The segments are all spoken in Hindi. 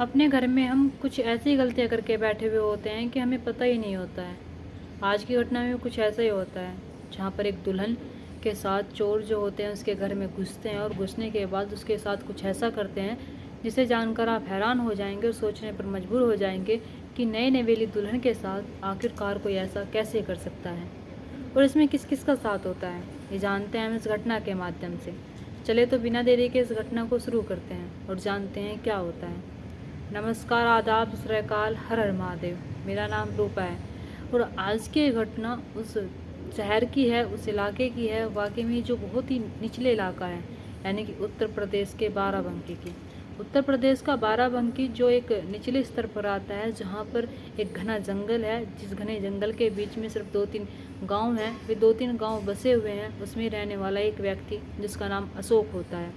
अपने घर में हम कुछ ऐसी गलतियाँ करके बैठे हुए होते हैं कि हमें पता ही नहीं होता है। आज की घटना में कुछ ऐसा ही होता है, जहाँ पर एक दुल्हन के साथ चोर जो होते हैं उसके घर में घुसते हैं और घुसने के बाद उसके साथ कुछ ऐसा करते हैं जिसे जानकर आप हैरान हो जाएंगे और सोचने पर मजबूर हो जाएंगे कि नए नवेली दुल्हन के साथ आखिरकार कोई ऐसा कैसे कर सकता है और इसमें किस किस का साथ होता है, ये जानते हैं हम इस घटना के माध्यम से। चले तो बिना देरी के इस घटना को शुरू करते हैं और जानते हैं क्या होता है। नमस्कार, आदाब, सत श्री अकाल, हर हर महादेव। मेरा नाम रूपा है और आज की घटना उस शहर की है, उस इलाके की है, वाकई में जो बहुत ही निचले इलाका है, यानी कि उत्तर प्रदेश के बाराबंकी की। उत्तर प्रदेश का बाराबंकी जो एक निचले स्तर पर आता है, जहाँ पर एक घना जंगल है, जिस घने जंगल के बीच में सिर्फ 2-3 गांव हैं। वे 2-3 गांव बसे हुए हैं, उसमें रहने वाला एक व्यक्ति जिसका नाम अशोक होता है।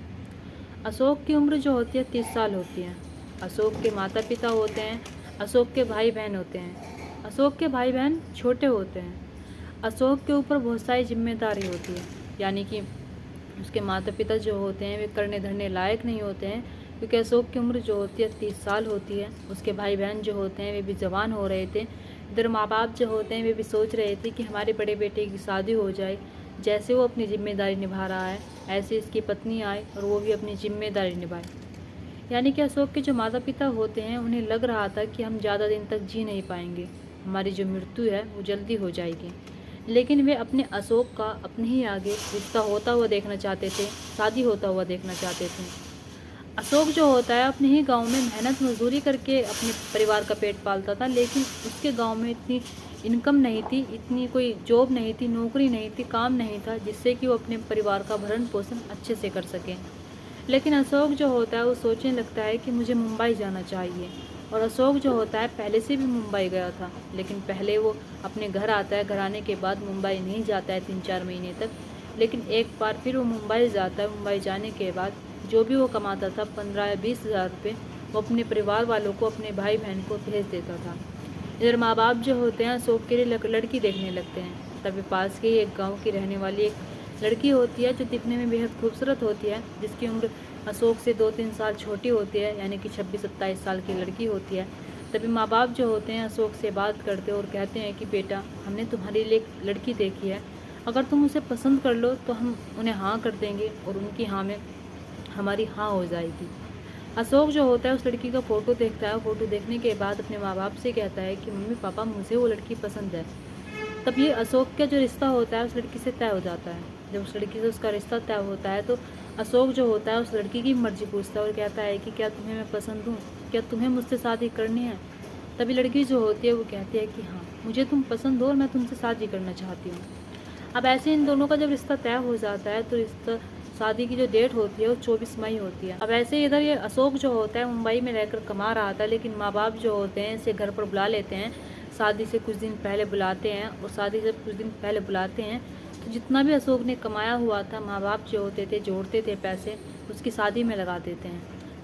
अशोक की उम्र जो होती है 30 साल होती है। अशोक के माता पिता होते हैं, अशोक के भाई बहन होते हैं। अशोक के भाई बहन छोटे होते हैं। अशोक के ऊपर बहुत सारी जिम्मेदारी होती है, यानी कि उसके माता पिता जो होते हैं वे करने धरने लायक नहीं होते हैं, क्योंकि अशोक की उम्र जो होती है 30 साल होती है। उसके भाई बहन जो होते हैं वे भी जवान हो रहे थे। इधर माँ बाप जो होते हैं वे भी सोच रहे थे कि हमारे बड़े बेटे की शादी हो जाए। जैसे वो अपनी जिम्मेदारी निभा रहा है, ऐसे इसकी पत्नी आई और वो भी अपनी जिम्मेदारी निभाए। यानी कि अशोक के जो माता पिता होते हैं उन्हें लग रहा था कि हम ज़्यादा दिन तक जी नहीं पाएंगे, हमारी जो मृत्यु है वो जल्दी हो जाएगी। लेकिन वे अपने अशोक का अपने ही आगे रिश्ता होता हुआ देखना चाहते थे, शादी होता हुआ देखना चाहते थे। अशोक जो होता है अपने ही गांव में मेहनत मजदूरी करके अपने परिवार का पेट पालता था, लेकिन उसके गांव में इतनी इनकम नहीं थी, इतनी कोई जॉब नहीं थी, नौकरी नहीं थी, काम नहीं था जिससे कि वो अपने परिवार का भरण पोषण अच्छे से कर सकें। लेकिन अशोक जो होता है वो सोचने लगता है कि मुझे मुंबई जाना चाहिए। और अशोक जो होता है पहले से भी मुंबई गया था, लेकिन पहले वो अपने घर आता है, घर आने के बाद मुंबई नहीं जाता है 3-4 महीने तक। लेकिन एक बार फिर वो मुंबई जाता है। मुंबई जाने के बाद जो भी वो कमाता था 15 या 20 हज़ार रुपये, वो अपने परिवार वालों को, अपने भाई बहन को भेज देता था। इधर माँ बाप जो होते हैं अशोक के लिए लड़की देखने लगते हैं। तभी पास के ही एक गाँव की रहने वाली एक लड़की होती है जो दिखने में बेहद खूबसूरत होती है, जिसकी उम्र अशोक से 2-3 साल छोटी होती है, यानी कि 26-27 साल की लड़की होती है। तभी माँ बाप जो होते हैं अशोक से बात करते और कहते हैं कि बेटा, हमने तुम्हारे लिए एक लड़की देखी है, अगर तुम उसे पसंद कर लो तो हम उन्हें हाँ कर देंगे और उनकी हाँ में हमारी हाँ हो जाएगी। अशोक जो होता है उस लड़की का फ़ोटो देखता है। फ़ोटो देखने के बाद अपने माँ बाप से कहता है कि मम्मी पापा, मुझे वो लड़की पसंद है। तब ये अशोक का जो रिश्ता होता है उस लड़की से तय हो जाता है। जब उस लड़की से उसका रिश्ता तय होता है तो अशोक जो होता है उस लड़की की मर्जी पूछता है और कहता है कि क्या तुम्हें मैं पसंद हूँ, क्या तुम्हें मुझसे शादी करनी है। तभी लड़की जो होती है वो कहती है कि हाँ, मुझे तुम पसंद हो और मैं तुमसे शादी करना चाहती हूँ। अब ऐसे इन दोनों का जब रिश्ता तय हो जाता है तो रिश्ता, शादी की जो डेट होती है वो 24 मई होती है। अब ऐसे इधर ये अशोक जो होता है मुंबई में रहकर कमा रहा था, लेकिन माँ बाप जो होते हैं इसे घर पर बुला लेते हैं। शादी से कुछ दिन पहले बुलाते हैं और शादी से कुछ दिन पहले बुलाते हैं तो जितना भी अशोक ने कमाया हुआ था, माँ बाप जो होते थे जोड़ते थे पैसे, उसकी शादी में लगा देते हैं।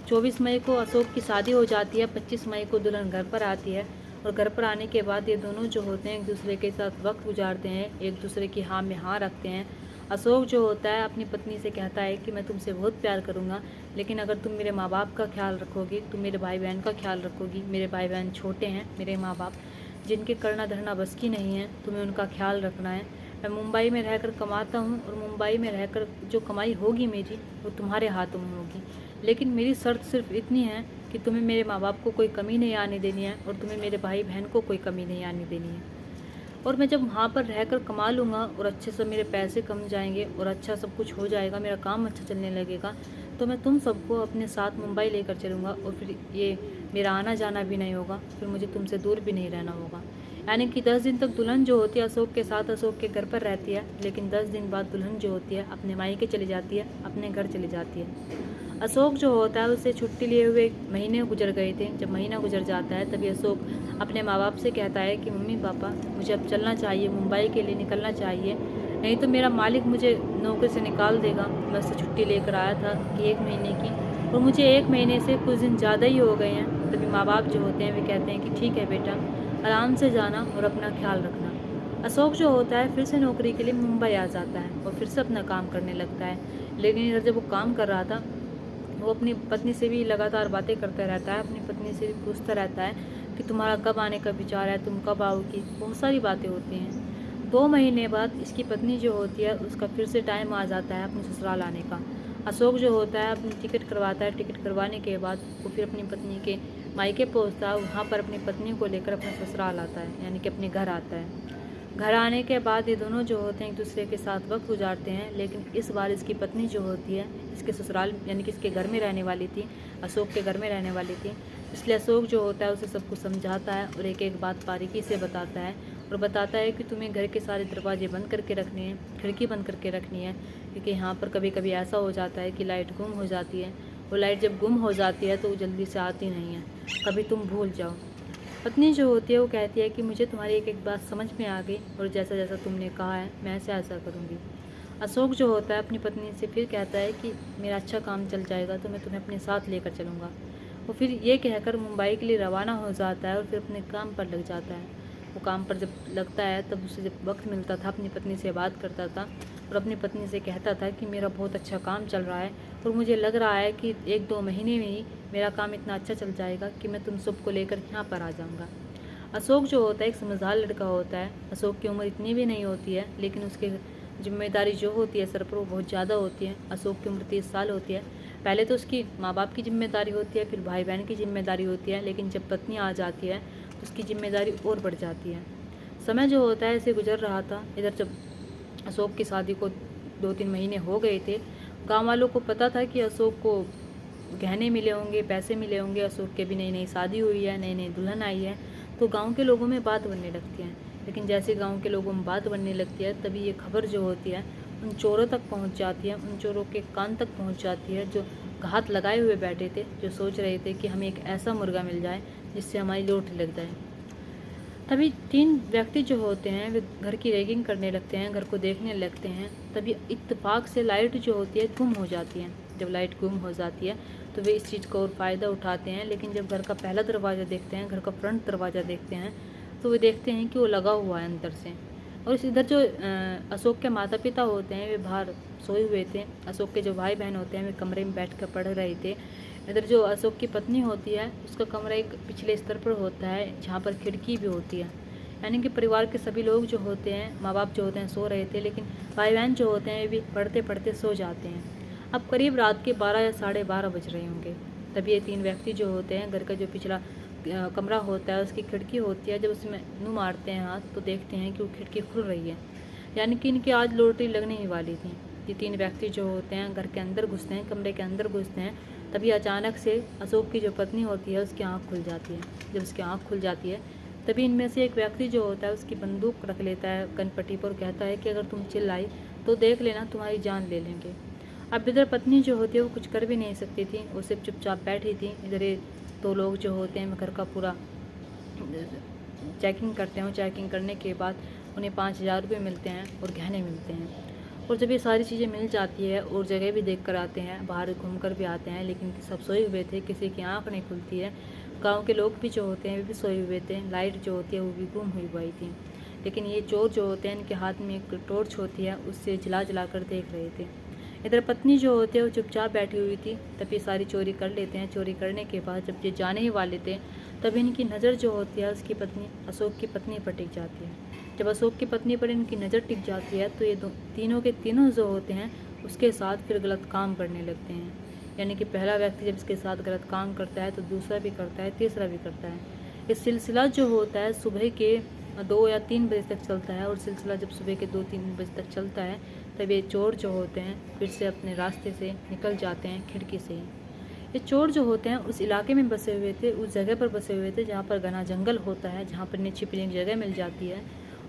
24 मई को अशोक की शादी हो जाती है। 25 मई को दुल्हन घर पर आती है और घर पर आने के बाद ये दोनों जो होते हैं एक दूसरे के साथ वक्त गुजारते हैं, एक दूसरे की हाँ में हाँ रखते हैं। अशोक जो होता है अपनी पत्नी से कहता है कि मैं तुमसे बहुत प्यार करूँगा, लेकिन अगर तुम मेरे माँ बाप का ख्याल रखोगी, तुम मेरे भाई बहन का ख्याल रखोगी, मेरे भाई बहन छोटे हैं, मेरे माँ बाप जिनके करना धरना बस की नहीं है, तुम्हें उनका ख्याल रखना है। मैं मुंबई में रहकर कमाता हूँ और मुंबई में रहकर जो कमाई होगी मेरी वो तुम्हारे हाथों में होगी, लेकिन मेरी शर्त सिर्फ इतनी है कि तुम्हें मेरे माँ बाप को कोई कमी नहीं आने देनी है और तुम्हें मेरे भाई बहन को कोई कमी नहीं आने देनी है। और मैं जब वहाँ पर रहकर कमा लूँगा और अच्छे से मेरे पैसे कम जाएंगे और अच्छा सब कुछ हो जाएगा, मेरा काम अच्छा चलने लगेगा, तो मैं तुम सबको अपने साथ मुंबई लेकर चलूँगा और फिर ये मेरा आना जाना भी नहीं होगा, फिर मुझे तुमसे दूर भी नहीं रहना होगा। यानी कि 10 दिन तक दुल्हन जो होती है अशोक के साथ अशोक के घर पर रहती है, लेकिन 10 दिन बाद दुल्हन जो होती है अपने मायके चली जाती है, अपने घर चली जाती है। अशोक जो होता है उसे छुट्टी लिए हुए महीने गुजर गए थे। जब महीना गुजर जाता है तभी अशोक अपने माँ बाप से कहता है कि मम्मी पापा, मुझे अब चलना चाहिए, मुंबई के लिए निकलना चाहिए, नहीं तो मेरा मालिक मुझे नौकरी से निकाल देगा। मैं उससे छुट्टी लेकर आया था कि 1 महीने की, और मुझे 1 महीने से कुछ दिन ज़्यादा ही हो गए हैं। तभी माँ बाप जो होते हैं वे कहते हैं कि ठीक है बेटा, आराम से जाना और अपना ख्याल रखना। अशोक जो होता है फिर से नौकरी के लिए मुंबई आ जाता है और फिर से अपना काम करने लगता है। लेकिन इधर जब वो काम कर रहा था, वो अपनी पत्नी से भी लगातार बातें करता रहता है, अपनी पत्नी से भी पूछता रहता है कि तुम्हारा कब आने का विचार है, तुम कब आओगी। बहुत सारी बातें होती हैं। 2 महीने बाद इसकी पत्नी जो होती है उसका फिर से टाइम आ जाता है अपने ससुराल आने का। अशोक जो होता है अपनी टिकट करवाता है। टिकट करवाने के बाद वो फिर अपनी पत्नी के मायके पहुँचता है। वहाँ पर अपनी पत्नी को लेकर अपने ससुराल आता है, यानी कि अपने घर आता है। घर आने के बाद ये दोनों जो होते हैं एक दूसरे के साथ वक्त गुजारते हैं। लेकिन इस बार इसकी पत्नी जो होती है इसके ससुराल यानी कि इसके घर में रहने वाली थी, अशोक के घर में रहने वाली थी। इसलिए अशोक जो होता है उसे सब कुछ समझाता है और एक एक बात बारीकी से बताता है और बताता है कि तुम्हें घर के सारे दरवाजे बंद करके रखने हैं, खिड़की बंद करके रखनी है, क्योंकि यहाँ पर कभी कभी ऐसा हो जाता है कि लाइट गुम हो जाती है। वो लाइट जब गुम हो जाती है तो वो जल्दी से आती नहीं है, कभी तुम भूल जाओ। पत्नी जो होती है वो कहती है कि मुझे तुम्हारी एक एक बात समझ में आ गई और जैसा जैसा तुमने कहा है मैं ऐसा करूँगी। अशोक जो होता है अपनी पत्नी से फिर कहता है कि मेरा अच्छा काम चल जाएगा तो मैं तुम्हें अपने साथ लेकर चलूँगा। वो फिर ये कहकर मुंबई के लिए रवाना हो जाता है और फिर अपने काम पर लग जाता है। वो काम पर जब लगता है तब उसे जब वक्त मिलता था अपनी पत्नी से बात करता था और अपनी पत्नी से कहता था कि मेरा बहुत अच्छा काम चल रहा है और मुझे लग रहा है कि 1-2 महीने में ही मेरा काम इतना अच्छा चल जाएगा कि मैं तुम सबको लेकर यहाँ पर आ जाऊँगा। अशोक जो होता है एक समझदार लड़का होता है। अशोक की उम्र इतनी भी नहीं होती है, लेकिन उसकी जिम्मेदारी जो होती है सर पर वो बहुत ज़्यादा होती है। अशोक की उम्र 30 साल होती है। पहले तो उसकी माँ बाप की जिम्मेदारी होती है, फिर भाई बहन की जिम्मेदारी होती है, लेकिन जब पत्नी आ जाती है तो उसकी जिम्मेदारी और बढ़ जाती है। समय जो होता है ऐसे गुजर रहा था। इधर जब अशोक की शादी को 2-3 महीने हो गए थे, गांव वालों को पता था कि अशोक को गहने मिले होंगे, पैसे मिले होंगे, अशोक के भी नई नई शादी हुई है, नई नई दुल्हन आई है, तो गांव के लोगों में बात बनने लगती है। लेकिन जैसे गांव के लोगों में बात बनने लगती है तभी ये खबर जो होती है उन चोरों तक पहुंच जाती है, उन चोरों के कान तक पहुंच जाती है जो घात लगाए हुए बैठे थे, जो सोच रहे थे कि हमें एक ऐसा मुर्गा मिल जाए जिससे हमारी लॉटरी लग जाए। तभी 3 व्यक्ति जो होते हैं वे घर की रैगिंग करने लगते हैं, घर को देखने लगते हैं। तभी इत्तेफाक से लाइट जो होती है गुम हो जाती है। जब लाइट गुम हो जाती है तो वे इस चीज़ का और फ़ायदा उठाते हैं। लेकिन जब घर का पहला दरवाज़ा देखते हैं, घर का फ्रंट दरवाज़ा देखते हैं, तो वे देखते हैं कि वो लगा हुआ है अंदर से। और इस इधर जो अशोक के माता पिता होते हैं वे बाहर सोए हुए थे। अशोक के जो भाई बहन होते हैं वे कमरे में बैठ कर पढ़ रहे थे। इधर जो अशोक की पत्नी होती है उसका कमरा एक पिछले स्तर पर होता है जहाँ पर खिड़की भी होती है, यानी कि परिवार के सभी लोग जो होते हैं, माँ बाप जो होते हैं सो रहे थे, लेकिन भाई बहन जो होते हैं वे भी पढ़ते पढ़ते सो जाते हैं। अब करीब रात के 12 या 12:30 बज रहे होंगे। तभी ये 3 व्यक्ति जो होते हैं घर का जो पिछला कमरा होता है उसकी खिड़की होती है, जब उसमें मुँह मारते हैं हाथ तो देखते हैं कि वो खिड़की खुल रही है, यानी कि इनकी आज लॉटरी लगने ही वाली थी। ये 3 व्यक्ति जो होते हैं घर के अंदर घुसते हैं, कमरे के अंदर घुसते हैं। तभी अचानक से अशोक की जो पत्नी होती है उसकी आँख खुल जाती है। जब उसकी आँख खुल जाती है तभी इनमें से एक व्यक्ति जो होता है उसकी बंदूक रख लेता है कनपट्टी पर, कहता है कि अगर तुम चिल्लाई तो देख लेना तुम्हारी जान ले लेंगे। अब इधर पत्नी जो होती है वो कुछ कर भी नहीं सकती थी, वो सिर्फ चुपचाप बैठी थी। इधर ये 2 लोग जो होते हैं घर का पूरा चेकिंग करते हैं। चेकिंग करने के बाद उन्हें 5,000 रुपये मिलते हैं और गहने मिलते हैं। और जब ये सारी चीज़ें मिल जाती है और जगह भी देख कर आते हैं, बाहर घूम कर भी आते हैं, लेकिन सब सोए हुए थे, किसी की आँख नहीं खुलती है। गांव के लोग भी जो होते हैं वे भी सोए हुए थे, लाइट जो होती है वो भी गुम हुई थी। लेकिन ये चोर जो होते हैं इनके हाथ में एक टॉर्च होती है, उससे जला जला कर देख रहे थे। इधर पत्नी जो होती है वो चुपचाप बैठी हुई थी। तब ये सारी चोरी कर लेते हैं। चोरी करने के बाद जब ये जाने ही वाले थे तब इनकी नज़र जो होती है उसकी पत्नी अशोक की पत्नी पर टिक जाती है। जब अशोक की पत्नी पर इनकी नज़र टिक जाती है तो ये तीनों के तीनों जो होते हैं उसके साथ फिर गलत काम करने लगते हैं। यानी कि पहला व्यक्ति जब इसके साथ गलत काम करता है तो दूसरा भी करता है, तीसरा भी करता है। ये सिलसिला जो होता है सुबह के 2 या 3 बजे तक चलता है। और सिलसिला जब सुबह के 2-3 बजे तक चलता है तब ये चोर जो होते हैं फिर से अपने रास्ते से निकल जाते हैं खिड़की से ही। ये चोर जो होते हैं उस इलाके में बसे हुए थे, उस जगह पर बसे हुए थे जहाँ पर घना जंगल होता है, जहाँ पर इन्हें छिपने की जगह मिल जाती है।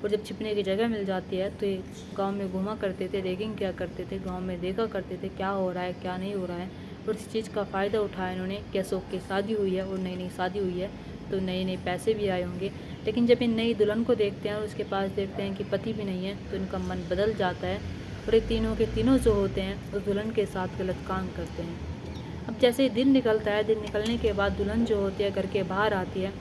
और जब छिपने की जगह मिल जाती है तो ये गांव में घूमा करते थे, रेगिंग क्या करते थे, गांव में देखा करते थे क्या हो रहा है क्या नहीं हो रहा है। और इस चीज़ का फ़ायदा उठाया इन्होंने कि अशोक की शादी हुई है और नई नई शादी हुई है तो नए नए पैसे भी आए होंगे। लेकिन जब इन नई दुल्हन को देखते हैं और उसके पास देखते हैं कि पति भी नहीं है तो इनका मन बदल जाता है और ये तीनों के तीनों जो होते हैं उस दुल्हन के साथ गलत काम करते हैं। अब जैसे ही दिन निकलता है, दिन निकलने के बाद दुल्हन जो होती है घर के बाहर आती है।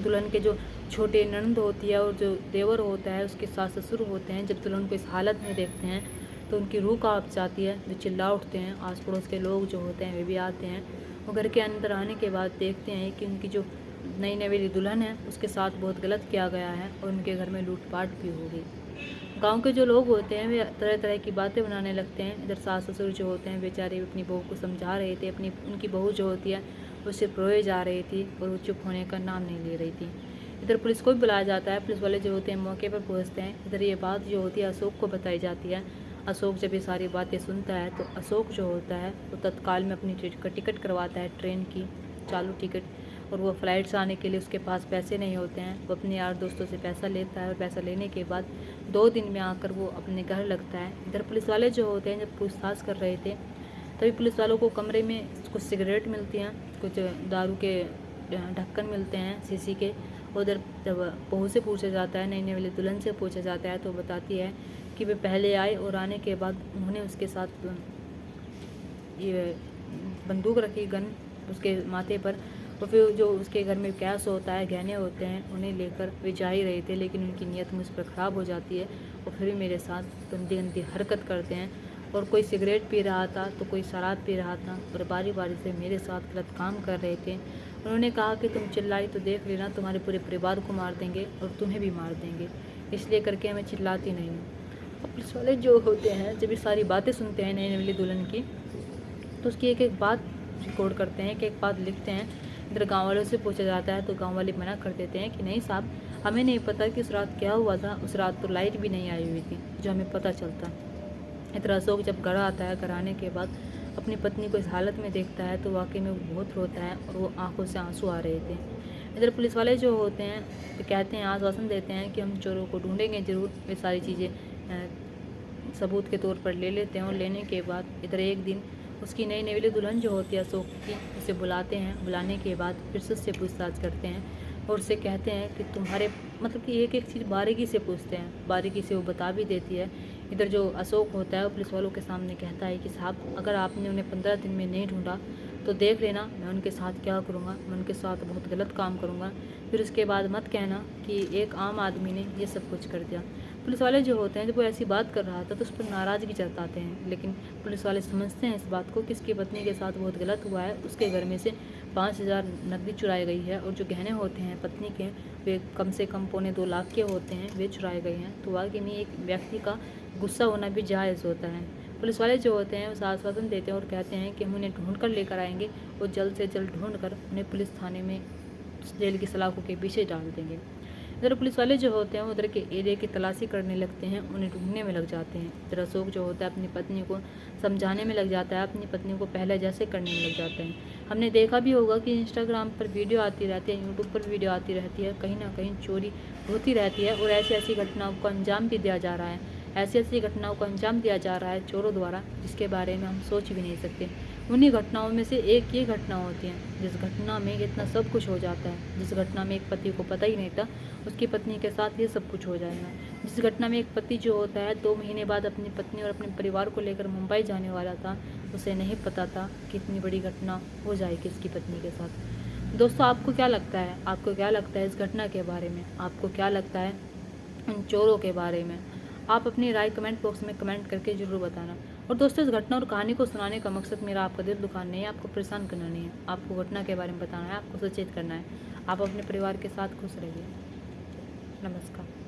दुल्हन के जो छोटे ननद होती है और जो देवर होता है उसके सास ससुर होते हैं, जब दुल्हन को इस हालत में देखते हैं तो उनकी रूह कांप जाती है, वो चिल्ला उठते हैं। आस पड़ोस के लोग जो होते हैं वे भी आते हैं। वो घर के अंदर आने के बाद देखते हैं कि उनकी जो नई नवेली दुल्हन है उसके साथ बहुत गलत किया गया है और उनके घर में लूटपाट भी हो गई। गांव के जो लोग होते हैं वे तरह तरह की बातें बनाने लगते हैं। इधर सास ससुर जो होते हैं बेचारे अपनी बहू को समझा रहे थे, उनकी बहू जो होती है वो सिर्फ रोए जा रही थी और वो चुप होने का नाम नहीं ले रही थी। इधर पुलिस को भी बुलाया जाता है। पुलिस वाले जो होते हैं मौके पर पहुंचते हैं। इधर ये बात जो होती है अशोक को बताई जाती है। अशोक जब ये सारी बातें सुनता है तो अशोक जो होता है वो तत्काल में अपनी टिकट करवाता है, ट्रेन की चालू टिकट, और वो फ़्लाइट से आने के लिए उसके पास पैसे नहीं होते हैं। वो अपने यार दोस्तों से पैसा लेता है और पैसा लेने के बाद 2 दिन में आकर वो अपने घर लगता है। इधर पुलिस वाले जो होते हैं जब पूछताछ कर रहे थे तभी पुलिस वालों को कमरे में कुछ सिगरेट मिलती हैं, कुछ दारू के ढक्कन मिलते हैं शीशी के। उधर जब बहू से पूछा जाता है, नई नवेली दुल्हन से पूछा जाता है तो बताती है कि वे पहले आए और आने के बाद उन्होंने उसके साथ ये बंदूक रखी, गन उसके माथे पर, और फिर जो उसके घर में कैश होता है, गहने होते हैं, उन्हें लेकर वे जा ही रहे थे। लेकिन उनकी नीयत मुझ पर ख़राब हो जाती है और फिर भी मेरे साथ गंदी गंदी हरकत करते हैं। और कोई सिगरेट पी रहा था तो कोई शराब पी रहा था और बारी बारी से मेरे साथ गलत काम कर रहे थे। उन्होंने कहा कि तुम चिल्लाई तो देख लेना, तुम्हारे पूरे परिवार को मार देंगे और तुम्हें भी मार देंगे, इसलिए करके मैं चिल्लाती नहीं हूँ। और पुलिस वाले जो होते हैं जब ये सारी बातें सुनते हैं नई नवेली दुल्हन की तो उसकी एक एक बात रिकॉर्ड करते हैं, एक बात लिखते हैं। इधर गाँव वालों से पूछा जाता है तो गाँव वाले मना कर देते हैं कि नहीं साहब, हमें नहीं पता कि उस रात क्या हुआ था, उस रात तो लाइट भी नहीं आई हुई थी जो हमें पता चलता। इधर अशोक जब घर आता है, घर आने के बाद अपनी पत्नी को इस हालत में देखता है तो वाकई में वो बहुत रोता है और वो आंखों से आंसू आ रहे थे। इधर पुलिस वाले जो होते हैं तो कहते हैं, आश्वासन देते हैं कि हम चोरों को ढूंढेंगे ज़रूर। वे सारी चीज़ें सबूत के तौर पर ले लेते हैं और लेने के बाद इधर एक दिन उसकी नई नवेली दुल्हन जो होती है अशोक की, उसे बुलाते हैं। बुलाने के बाद फिर से उससे पूछताछ करते हैं और उससे कहते हैं कि तुम्हारे मतलब कि एक एक चीज़ बारीकी से पूछते हैं, बारीकी से वो बता भी देती है। इधर जो अशोक होता है वो पुलिस वालों के सामने कहता है कि साहब, अगर आपने उन्हें 15 दिन में नहीं ढूंढा तो देख लेना मैं उनके साथ क्या करूँगा, मैं उनके साथ बहुत गलत काम करूँगा। फिर उसके बाद मत कहना कि एक आम आदमी ने ये सब कुछ कर दिया। पुलिस वाले जो होते हैं जब वो ऐसी बात कर रहा था तो उस पर नाराज़गी जताते हैं, लेकिन पुलिस वाले समझते हैं इस बात को कि इसकी पत्नी के साथ बहुत गलत हुआ है। उसके घर में से 5,000 नकदी चुराई गई है और जो गहने होते हैं पत्नी के वे कम से कम 2.25 लाख के होते हैं, वे चुराए गए हैं। तो वाकई में एक व्यक्ति का गुस्सा होना भी जायज़ होता है। पुलिस वाले जो होते हैं उस आश्वासन देते हैं और कहते हैं कि हम उन्हें ढूंढ कर लेकर आएंगे और जल्द से जल्द ढूंढ कर उन्हें पुलिस थाने में जेल की सलाखों के पीछे डाल देंगे। इधर पुलिस वाले जो होते हैं उधर के एरिया की तलाशी करने लगते हैं, उन्हें ढूंढने में लग जाते हैं। इधर अशोक जो होता है अपनी पत्नी को समझाने में लग जाता है, अपनी पत्नी को पहले जैसे करने में लग जाते हैं। हमने देखा भी होगा कि इंस्टाग्राम पर वीडियो आती रहती है, यूट्यूब पर वीडियो आती रहती है, कहीं ना कहीं चोरी होती रहती है और ऐसी ऐसी घटनाओं को अंजाम भी दिया जा रहा है। ऐसी ऐसी घटनाओं को अंजाम दिया जा रहा है चोरों द्वारा जिसके बारे में हम सोच भी नहीं सकते। उन्हीं घटनाओं में से एक ये घटना होती है जिस घटना में इतना सब कुछ हो जाता है, जिस घटना में एक पति को पता ही नहीं था उसकी पत्नी के साथ ये सब कुछ हो जाएगा। जिस घटना में एक पति जो होता है 2 महीने बाद अपनी पत्नी और अपने परिवार को लेकर मुंबई जाने वाला था, उसे नहीं पता था कि इतनी बड़ी घटना हो जाएगी उसकी पत्नी के साथ। दोस्तों, आपको क्या लगता है, आपको क्या लगता है इस घटना के बारे में, आपको क्या लगता है इन चोरों के बारे में? आप अपनी राय कमेंट बॉक्स में कमेंट करके ज़रूर बताना। और दोस्तों, इस घटना और कहानी को सुनाने का मकसद मेरा आपका दिल दुखाना नहीं है, आपको परेशान करना नहीं है, आपको घटना के बारे में बताना है, आपको सचेत करना है। आप अपने परिवार के साथ खुश रहिए। नमस्कार।